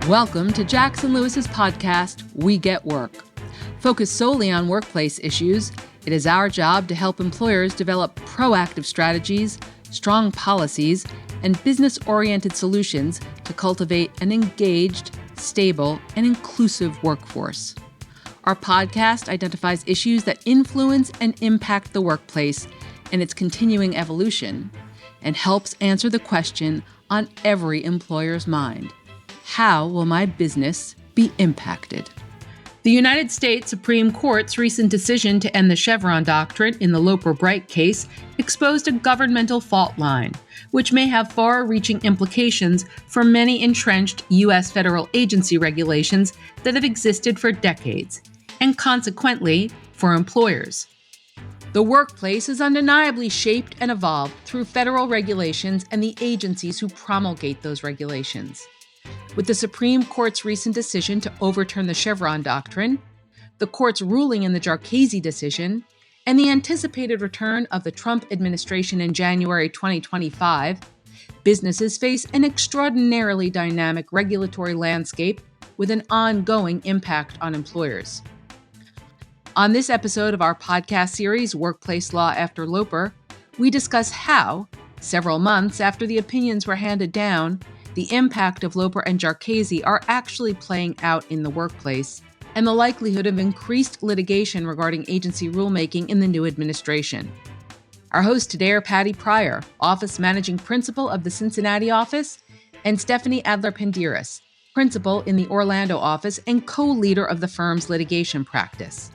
Welcome to Jackson Lewis's podcast, We Get Work. Focused solely on workplace issues, it is our job to help employers develop proactive strategies, strong policies, and business-oriented solutions to cultivate an engaged, stable, and inclusive workforce. Our podcast identifies issues that influence and impact the workplace and its continuing evolution, and helps answer the question on every employer's mind: how will my business be impacted? The United States Supreme Court's recent decision to end the Chevron doctrine in the Loper case exposed a governmental fault line, which may have far-reaching implications for many entrenched U.S. federal agency regulations that have existed for decades, and consequently, for employers. The workplace is undeniably shaped and evolved through federal regulations and the agencies who promulgate those regulations. With the Supreme Court's recent decision to overturn the Chevron doctrine, the court's ruling in the Jarkesy decision, and the anticipated return of the Trump administration in January 2025, businesses face an extraordinarily dynamic regulatory landscape with an ongoing impact on employers. On this episode of our podcast series, Workplace Law After Loper, we discuss how, several months after the opinions were handed down, the impact of Loper and Jarkesy are actually playing out in the workplace, and the likelihood of increased litigation regarding agency rulemaking in the new administration. Our hosts today are Patty Pryor, Office Managing Principal of the Cincinnati office, and Stephanie Adler-Penderis, Principal in the Orlando office and co-leader of the firm's litigation practice.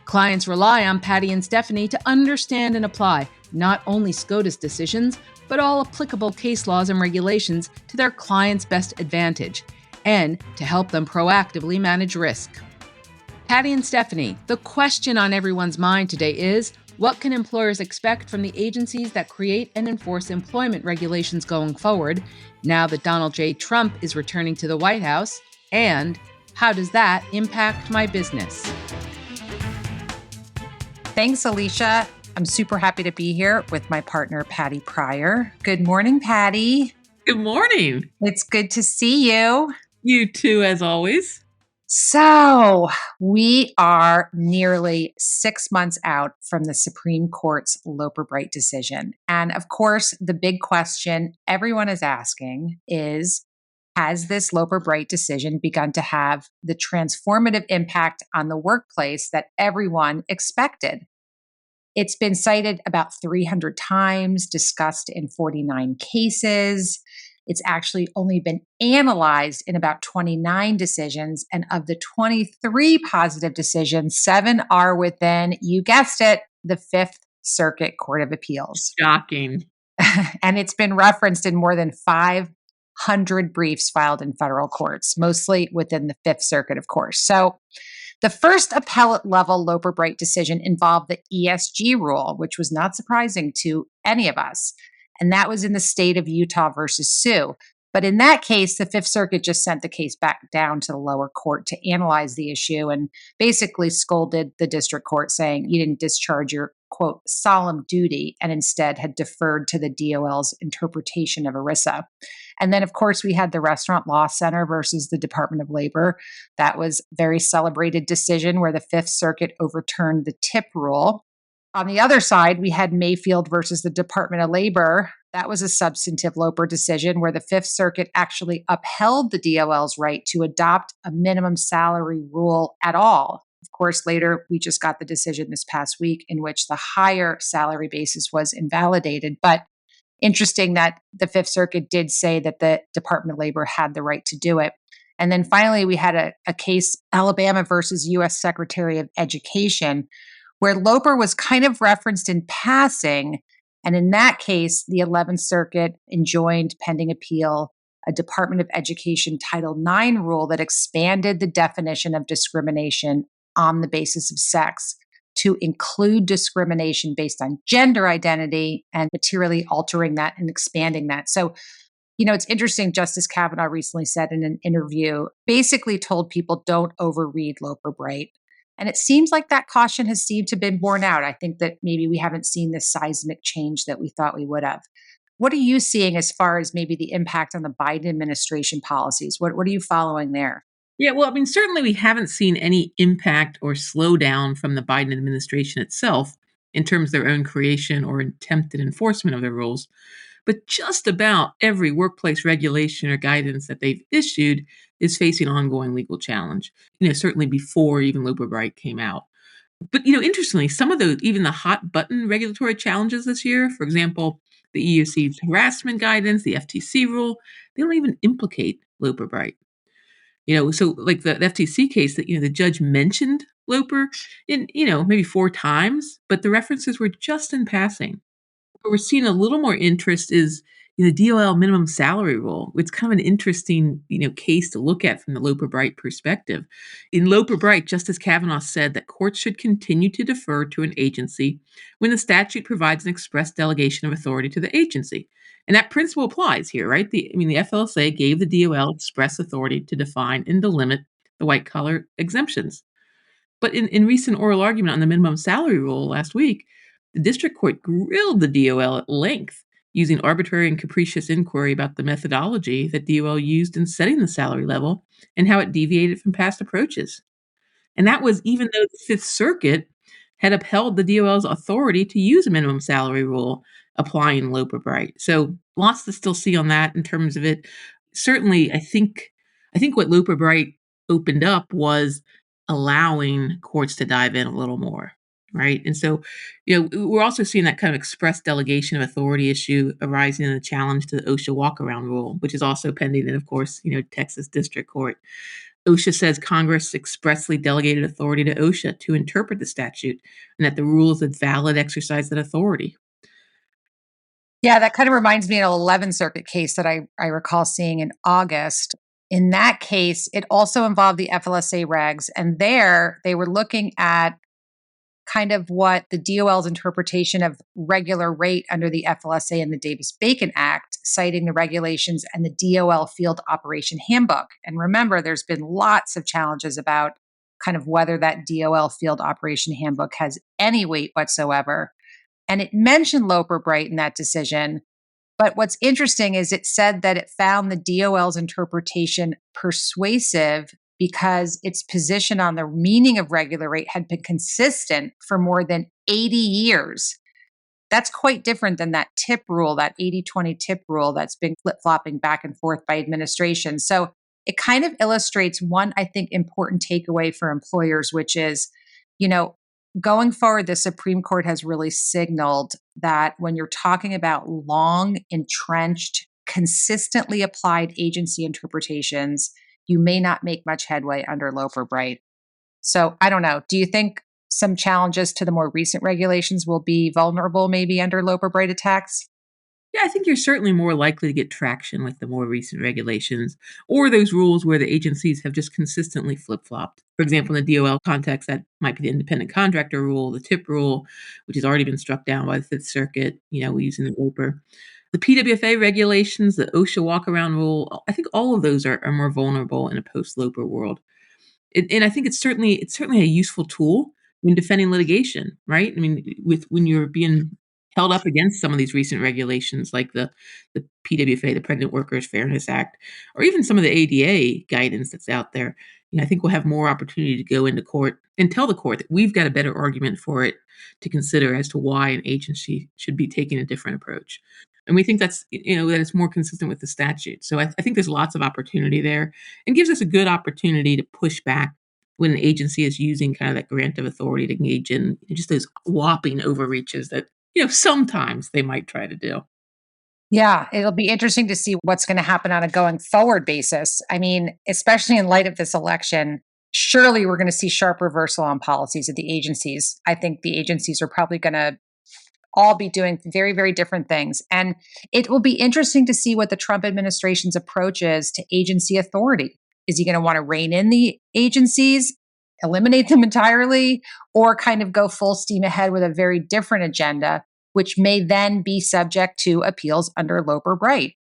Clients rely on Patty and Stephanie to understand and apply not only SCOTUS decisions, but all applicable case laws and regulations to their clients' best advantage, and to help them proactively manage risk. Patty and Stephanie, the question on everyone's mind today is, what can employers expect from the agencies that create and enforce employment regulations going forward, now that Donald J. Trump is returning to the White House, and how does that impact my business? Thanks, Alicia. I'm super happy to be here with my partner, Patty Pryor. Good morning, Patty. Good morning. It's good to see you. You too, as always. So we are nearly 6 months out from the Supreme Court's Loper decision. And of course, the big question everyone is asking is, has this Loper decision begun to have the transformative impact on the workplace that everyone expected? It's been cited about 300 times, discussed in 49 cases. It's actually only been analyzed in about 29 decisions. And of the 23 positive decisions, 7 are within, you guessed it, the Fifth Circuit Court of Appeals. Shocking. And it's been referenced in more than 500 briefs filed in federal courts, mostly within the Fifth Circuit, of course. So the first appellate level Loper decision involved the ESG rule, which was not surprising to any of us. And that was in the state of Utah versus Sioux. But in that case, the Fifth Circuit just sent the case back down to the lower court to analyze the issue and basically scolded the district court, saying you didn't discharge your, quote, solemn duty, and instead had deferred to the DOL's interpretation of ERISA. And then, of course, we had the Restaurant Law Center versus the Department of Labor. That was a very celebrated decision where the Fifth Circuit overturned the tip rule. On the other side, we had Mayfield versus the Department of Labor. That was a substantive Loper decision where the Fifth Circuit actually upheld the DOL's right to adopt a minimum salary rule at all. Of course, later we just got the decision this past week in which the higher salary basis was invalidated. But interesting that the Fifth Circuit did say that the Department of Labor had the right to do it. And then finally, we had a case, Alabama versus U.S. Secretary of Education, where Loper was kind of referenced in passing. And in that case, the 11th Circuit enjoined, pending appeal, a Department of Education Title IX rule that expanded the definition of discrimination on the basis of sex to include discrimination based on gender identity and materially altering that and expanding that. So, it's interesting. Justice Kavanaugh recently said in an interview, basically told people don't overread Loper Bright. And it seems like that caution has seemed to have been borne out. I think that maybe we haven't seen the seismic change that we thought we would have. What are you seeing as far as maybe the impact on the Biden administration policies? What are you following there? Yeah, well, I mean, certainly we haven't seen any impact or slowdown from the Biden administration itself in terms of their own creation or attempted enforcement of their rules. But just about every workplace regulation or guidance that they've issued is facing ongoing legal challenge. Certainly before even Loper Bright came out. But interestingly, some of those, even the hot button regulatory challenges this year, for example, the EEOC's harassment guidance, the FTC rule, they don't even implicate Loper Bright. So like the FTC case that the judge mentioned Loper in maybe four times, but the references were just in passing. What we're seeing a little more interest is the DOL minimum salary rule. It's kind of an interesting, case to look at from the Loper Bright perspective. In Loper Bright, Justice Kavanaugh said that courts should continue to defer to an agency when the statute provides an express delegation of authority to the agency. And that principle applies here, right? The FLSA gave the DOL express authority to define and delimit the white collar exemptions. But in recent oral argument on the minimum salary rule last week, the district court grilled the DOL at length, using arbitrary and capricious inquiry about the methodology that DOL used in setting the salary level and how it deviated from past approaches. And that was even though the Fifth Circuit had upheld the DOL's authority to use a minimum salary rule applying Loper Bright. So lots to still see on that in terms of it. Certainly, I think what Loper Bright opened up was allowing courts to dive in a little more, right? And so, we're also seeing that kind of express delegation of authority issue arising in the challenge to the OSHA walkaround rule, which is also pending in, of course, Texas District Court. OSHA says Congress expressly delegated authority to OSHA to interpret the statute and that the rule is a valid exercise of that authority. Yeah, that kind of reminds me of an 11th Circuit case that I recall seeing in August. In that case, it also involved the FLSA regs, and there they were looking at kind of what the DOL's interpretation of regular rate under the FLSA and the Davis-Bacon Act, citing the regulations and the DOL Field Operation Handbook. And remember, there's been lots of challenges about kind of whether that DOL Field Operation Handbook has any weight whatsoever. And it mentioned Loper Bright in that decision. But what's interesting is it said that it found the DOL's interpretation persuasive because its position on the meaning of regular rate had been consistent for more than 80 years. That's quite different than that tip rule, that 80-20 tip rule that's been flip-flopping back and forth by administration. So it kind of illustrates one, I think, important takeaway for employers, which is, going forward, the Supreme Court has really signaled that when you're talking about long, entrenched, consistently applied agency interpretations, you may not make much headway under Loper Bright. So I don't know. Do you think some challenges to the more recent regulations will be vulnerable maybe under Loper Bright attacks? Yeah, I think you're certainly more likely to get traction with the more recent regulations or those rules where the agencies have just consistently flip-flopped. For example, in the DOL context, that might be the independent contractor rule, the tip rule, which has already been struck down by the Fifth Circuit, using the Loper. The PWFA regulations, the OSHA walkaround rule, I think all of those are more vulnerable in a post-Loper world. And I think it's certainly a useful tool when defending litigation, right? I mean, when you're being held up against some of these recent regulations like the PWFA, the Pregnant Workers Fairness Act, or even some of the ADA guidance that's out there. I think we'll have more opportunity to go into court and tell the court that we've got a better argument for it to consider as to why an agency should be taking a different approach. And we think that's, that it's more consistent with the statute. So I think there's lots of opportunity there and gives us a good opportunity to push back when an agency is using kind of that grant of authority to engage in just those whopping overreaches that, sometimes they might try to do. Yeah, it'll be interesting to see what's going to happen on a going forward basis. I mean, especially in light of this election, surely we're going to see sharp reversal on policies of the agencies. I think the agencies are probably going to all be doing very, very different things. And it will be interesting to see what the Trump administration's approach is to agency authority. Is he going to want to rein in the agencies, eliminate them entirely, or kind of go full steam ahead with a very different agenda, which may then be subject to appeals under Loper Bright?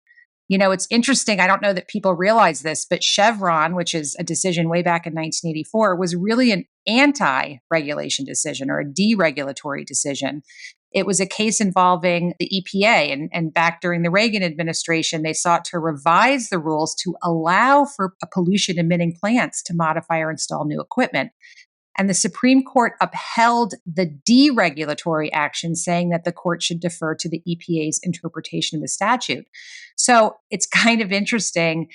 It's interesting. I don't know that people realize this, but Chevron, which is a decision way back in 1984, was really an anti-regulation decision or a deregulatory decision. It was a case involving the EPA. And back during the Reagan administration, they sought to revise the rules to allow for pollution emitting plants to modify or install new equipment. And the Supreme Court upheld the deregulatory action, saying that the court should defer to the EPA's interpretation of the statute. So it's kind of interesting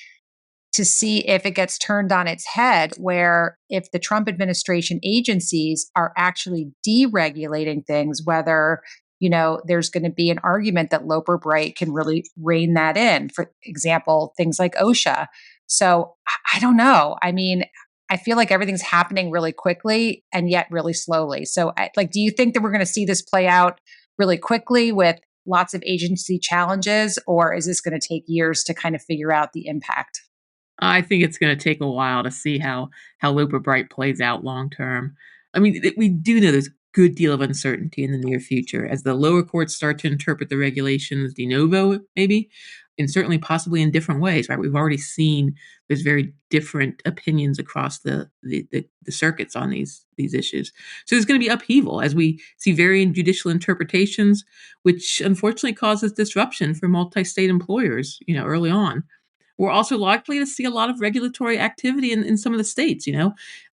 to see if it gets turned on its head, where if the Trump administration agencies are actually deregulating things, whether there's going to be an argument that Loper Bright can really rein that in. For example, things like OSHA. So I don't know. I mean, I feel like everything's happening really quickly and yet really slowly. So, do you think that we're going to see this play out really quickly with lots of agency challenges, or is this going to take years to kind of figure out the impact? I think it's going to take a while to see how Loper Bright plays out long term. I mean, we do know there's a good deal of uncertainty in the near future as the lower courts start to interpret the regulations de novo, maybe, and certainly possibly in different ways. Right? We've already seen there's very different opinions across the circuits on these issues. So there's going to be upheaval as we see varying judicial interpretations, which unfortunately causes disruption for multi-state employers. Early on. We're also likely to see a lot of regulatory activity in some of the states.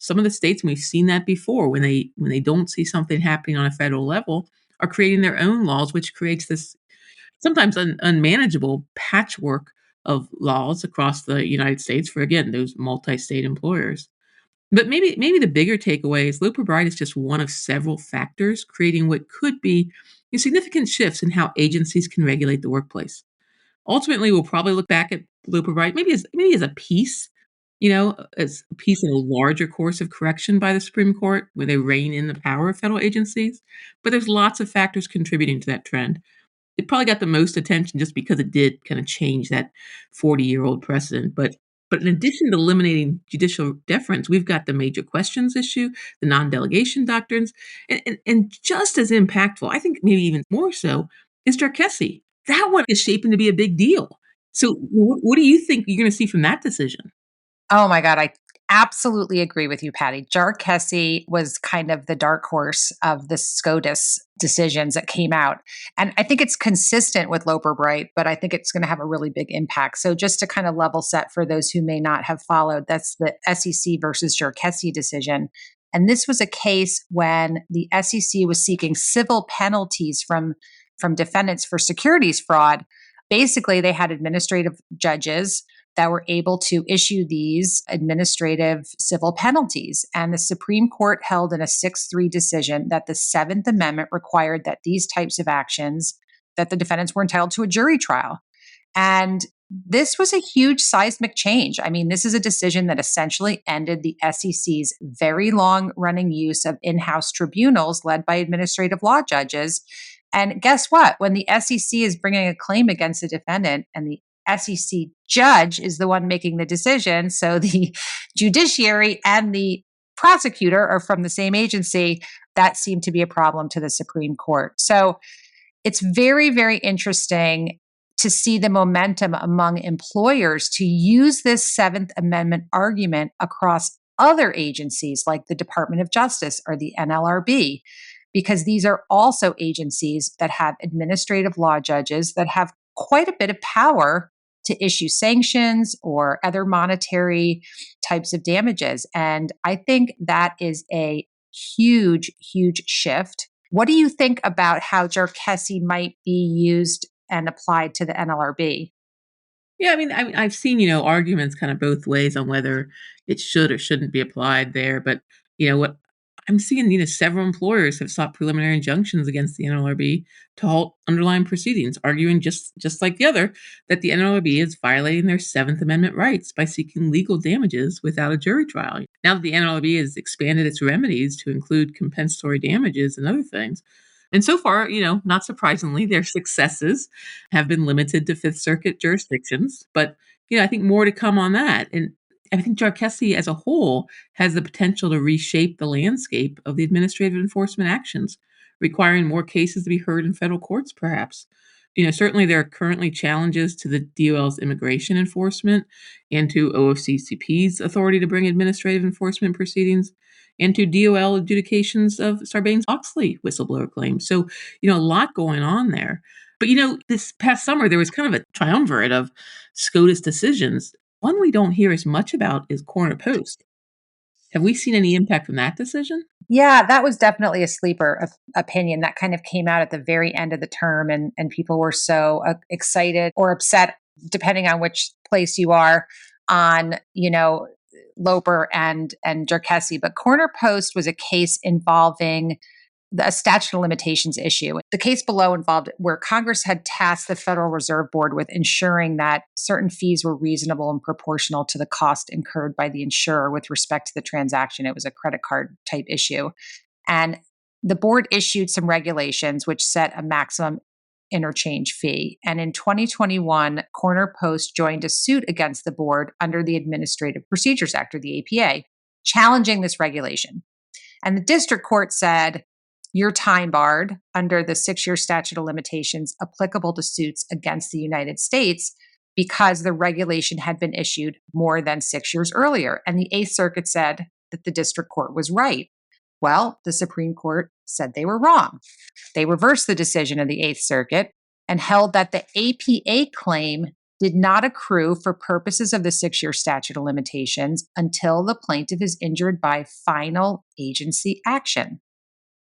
Some of the states, and we've seen that before, when they don't see something happening on a federal level, are creating their own laws, which creates this sometimes unmanageable patchwork of laws across the United States for, again, those multi-state employers. But maybe the bigger takeaway is Loper Bright is just one of several factors creating what could be significant shifts in how agencies can regulate the workplace. Ultimately, we'll probably look back at Loper Bright maybe as a piece, as a piece in a larger course of correction by the Supreme Court, where they rein in the power of federal agencies. But there's lots of factors contributing to that trend. It probably got the most attention just because it did kind of change that 40-year-old precedent. But in addition to eliminating judicial deference, we've got the major questions issue, the non-delegation doctrines, and just as impactful, I think maybe even more so, is Jarkesy. That one is shaping to be a big deal. So what do you think you're going to see from that decision? Oh my God, I absolutely agree with you, Patty. Jarkesy was kind of the dark horse of the SCOTUS decisions that came out. And I think it's consistent with Loper Bright, but I think it's going to have a really big impact. So just to kind of level set for those who may not have followed, that's the SEC versus Jarkesy decision. And this was a case when the SEC was seeking civil penalties from defendants for securities fraud. Basically, they had administrative judges that were able to issue these administrative civil penalties. And the Supreme Court held in a 6-3 decision that the Seventh Amendment required that these types of actions, that the defendants were entitled to a jury trial. And this was a huge seismic change. I mean, this is a decision that essentially ended the SEC's very long running use of in-house tribunals led by administrative law judges. And guess what? When the SEC is bringing a claim against a defendant and the SEC judge is the one making the decision, so the judiciary and the prosecutor are from the same agency, that seemed to be a problem to the Supreme Court. So it's very, very interesting to see the momentum among employers to use this Seventh Amendment argument across other agencies like the Department of Justice or the NLRB, because these are also agencies that have administrative law judges that have quite a bit of power to issue sanctions or other monetary types of damages. And I think that is a huge, huge shift. What do you think about how Jarkesy might be used and applied to the NLRB? Yeah, I mean, I've seen, arguments kind of both ways on whether it should or shouldn't be applied there. But, what I'm seeing, several employers have sought preliminary injunctions against the NLRB to halt underlying proceedings, arguing just like the other, that the NLRB is violating their Seventh Amendment rights by seeking legal damages without a jury trial. Now that the NLRB has expanded its remedies to include compensatory damages and other things, and so far, not surprisingly, their successes have been limited to Fifth Circuit jurisdictions. But, I think more to come on that. And I think Jarkesy as a whole has the potential to reshape the landscape of the administrative enforcement actions, requiring more cases to be heard in federal courts, perhaps. Certainly there are currently challenges to the DOL's immigration enforcement and to OFCCP's authority to bring administrative enforcement proceedings. and to DOL adjudications of Sarbanes-Oxley whistleblower claims. So, a lot going on there. But, this past summer, there was kind of a triumvirate of SCOTUS decisions. One we don't hear as much about is Corner Post. Have we seen any impact from that decision? Yeah, that was definitely a sleeper opinion that kind of came out at the very end of the term, and people were so excited or upset, depending on which place you are on, Loper and Jarkesy. But Corner Post was a case involving a statute of limitations issue. The case below involved where Congress had tasked the Federal Reserve Board with ensuring that certain fees were reasonable and proportional to the cost incurred by the insurer with respect to the transaction. It was a credit card type issue. And the board issued some regulations which set a maximum interchange fee. And in 2021, Corner Post joined a suit against the board under the Administrative Procedures Act, or the APA, challenging this regulation. And the district court said, you're time barred under the 6-year statute of limitations applicable to suits against the United States because the regulation had been issued more than 6 years earlier. And the Eighth Circuit said that the district court was right. Well, the Supreme Court said they were wrong. They reversed the decision of the Eighth Circuit and held that the APA claim did not accrue for purposes of the 6-year statute of limitations until the plaintiff is injured by final agency action.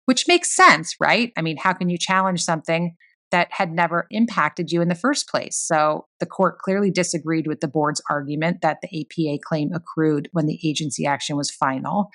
Which makes sense, right? I mean, how can you challenge something that had never impacted you in the first place? So the court clearly disagreed with the board's argument that the APA claim accrued when the agency action was final.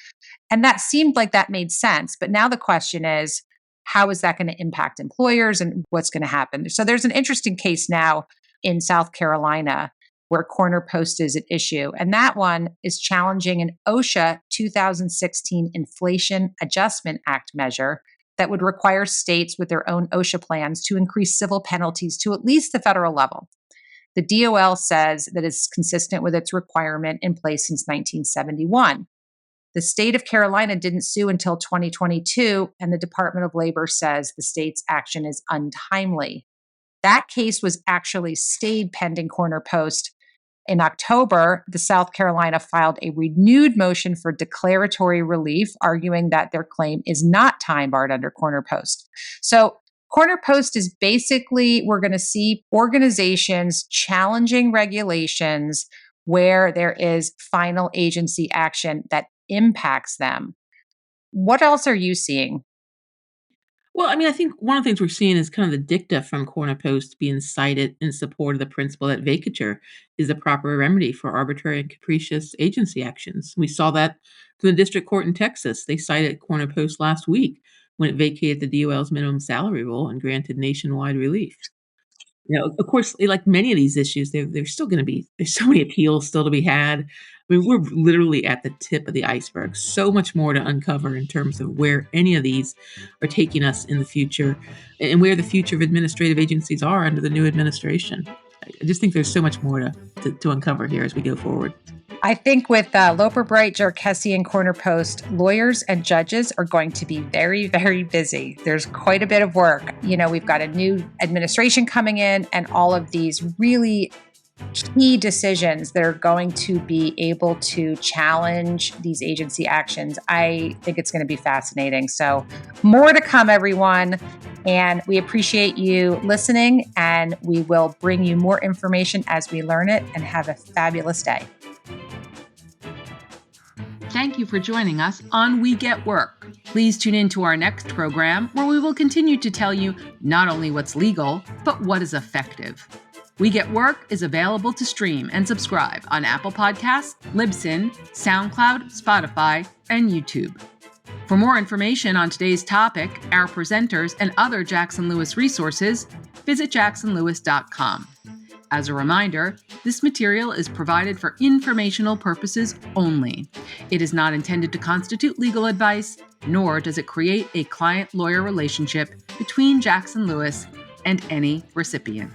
And that seemed like that made sense. But now the question is, how is that going to impact employers and what's going to happen? So there's an interesting case now in South Carolina where Corner Post is at issue. And that one is challenging an OSHA 2016 Inflation Adjustment Act measure that would require states with their own OSHA plans to increase civil penalties to at least the federal level. The DOL says that it's consistent with its requirement in place since 1971. The state of Carolina didn't sue until 2022, and the Department of Labor says the state's action is untimely. That case was actually stayed pending Corner Post. In October, the South Carolina filed a renewed motion for declaratory relief, arguing that their claim is not time barred under Corner Post. So Corner Post is basically, we're going to see organizations challenging regulations where there is final agency action that impacts them. What else are you seeing? Well, I think one of the things we're seeing is kind of the dicta from Corner Post being cited in support of the principle that vacatur is the proper remedy for arbitrary and capricious agency actions. We saw that from the district court in Texas. They cited Corner Post last week when it vacated the DOL's minimum salary rule and granted nationwide relief. Of course, like many of these issues, there's still going to be, there's so many appeals still to be had. We're literally at the tip of the iceberg. So much more to uncover in terms of where any of these are taking us in the future and where the future of administrative agencies are under the new administration. I just think there's so much more to uncover here as we go forward. I think with Loper, Bright, Jarkesy, and Corner Post, lawyers and judges are going to be very, very busy. There's quite a bit of work. We've got a new administration coming in and all of these really key decisions that are going to be able to challenge these agency actions. I think it's going to be fascinating. So more to come, everyone. And we appreciate you listening, and we will bring you more information as we learn it, and have a fabulous day. Thank you for joining us on We Get Work. Please tune in to our next program, where we will continue to tell you not only what's legal, but what is effective. We Get Work is available to stream and subscribe on Apple Podcasts, Libsyn, SoundCloud, Spotify, and YouTube. For more information on today's topic, our presenters, and other Jackson Lewis resources, visit jacksonlewis.com. As a reminder, this material is provided for informational purposes only. It is not intended to constitute legal advice, nor does it create a client-lawyer relationship between Jackson Lewis and any recipient.